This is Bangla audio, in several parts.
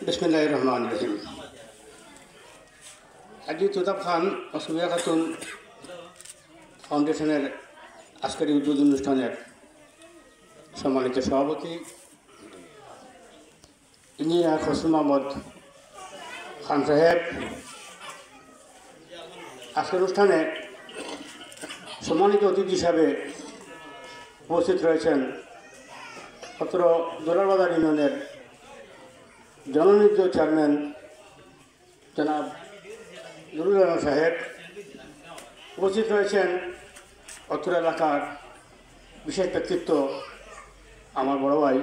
বিসমিল্লাহির রহমানির রহিম। আজি তুতাব খান ও সুবিয়া খাতুন ফাউন্ডেশনের আজকের উদ্বোধন অনুষ্ঠানের সম্মানিত সভাপতি ইঞ্জিনিয়ার খসরু মোহাম্মদ খান সাহেব, আজকের অনুষ্ঠানে সম্মানিত অতিথি হিসাবে উপস্থিত রয়েছেন অত্র দোলারবাজার ইউনিয়নের জননিযুক্ত চেয়ারম্যান জনাব নুরুল আলম সাহেব, উপস্থিত রয়েছেন অত্র এলাকার বিশেষ ব্যক্তিত্ব আমার বড় ভাই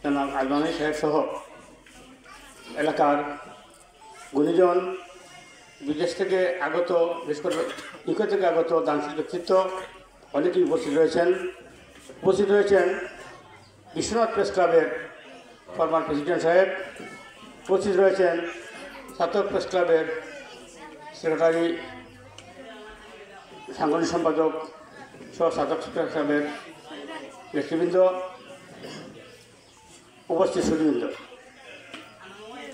জনাব আলমানি সাহেব সহ এলাকার গুণীজন, বিদেশ থেকে আগত, বিশেষ করে ইউকে থেকে আগত দানশীল ব্যক্তিত্ব অনেকেই উপস্থিত রয়েছেন। বিশ্বনাথ প্রেস ক্লাবের ফরমার প্রেসিডেন্ট সাহেব, উপস্থিত রয়েছেন ছাত্র প্রেস ক্লাবের সেক্রেটারি, সাংগঠনিক সম্পাদক সহ ছাত্র প্রেস ক্লাবের নেতৃবৃন্দ, উপস্থিত সুধীবৃন্দ,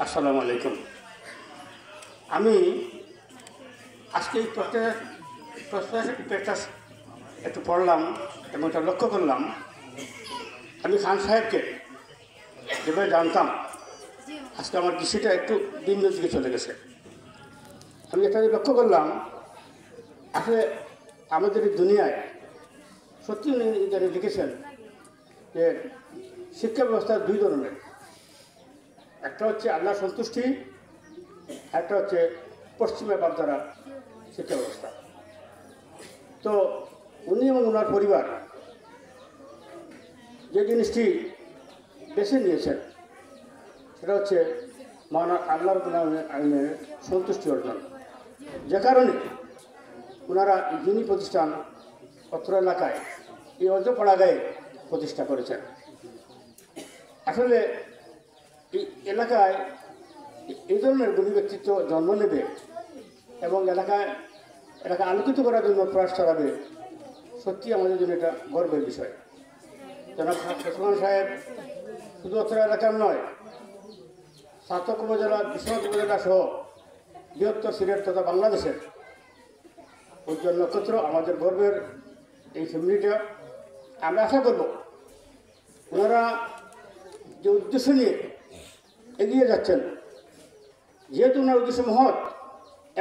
আসসালামু আলাইকুম। আমি আজকে এই পেজটা একটু পড়লাম এবং এটা লক্ষ্য করলাম, আমি খান সাহেবকে যেভাবে জানতাম আজকে আমার দৃষ্টিটা একটু ভিন্ন দিকে চলে গেছে। আমি এটা লক্ষ্য করলাম, আসলে আমাদের এই দুনিয়ায় সত্যি উনি যারা লিখেছেন যে শিক্ষা ব্যবস্থা দুই ধরনের, একটা হচ্ছে আল্লাহ সন্তুষ্টি, একটা হচ্ছে পশ্চিমা বাগধারা শিক্ষা ব্যবস্থা। তো উনি এবং ওনার পরিবার যে জিনিসটি বেছে নিয়েছেন সেটা হচ্ছে আল্লাহর আইনের সন্তুষ্টি অর্জন, যে কারণে ওনারা দিনী প্রতিষ্ঠান অত্র এলাকায় এই অজপাড়া গায়ে প্রতিষ্ঠা করেছেন। আসলে এই এলাকায় এই ধরনের গুণী ব্যক্তিত্ব জন্ম নেবে এবং এলাকা আলোকিত করার জন্য প্রয়াস চালাবে, সত্যি আমাদের জন্য এটা গর্বের বিষয়। জনাব খসরু সাহেব শুধু অত্র এলাকার নয়, সাতক উপজেলা, বিশ্বনাথ উপজেলা সহ বৃহত্তর সিলেট তথা বাংলাদেশের উজ্জ্বল নক্ষত্র, আমাদের গর্বের এই ফ্যামিলিটা। আমরা আশা করব ওনারা যে উদ্দেশ্য নিয়ে এগিয়ে যাচ্ছেন, যেহেতু ওনার উদ্দেশ্য মহৎ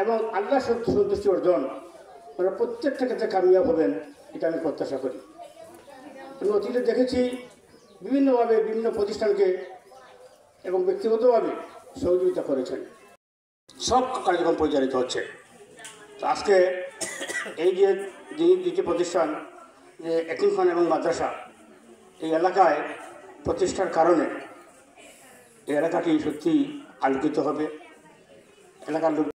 এবং আল্লাহ সন্তুষ্টি অর্জন, ওনারা প্রত্যেকটা ক্ষেত্রে কামিয়াব হবেন, এটা আমি প্রত্যাশা করি। আমি অতীতে দেখেছি বিভিন্নভাবে বিভিন্ন প্রতিষ্ঠানকে এবং ব্যক্তিগতভাবে সহযোগিতা করেছেন, সব কার্যক্রম পরিচালিত হচ্ছে। তো আজকে এই যে দুটি প্রতিষ্ঠান, যে এতিমখান এবং মাদ্রাসা এই এলাকায় প্রতিষ্ঠার কারণে এই এলাকাটি সত্যি আলোকিত হবে। এলাকার লোক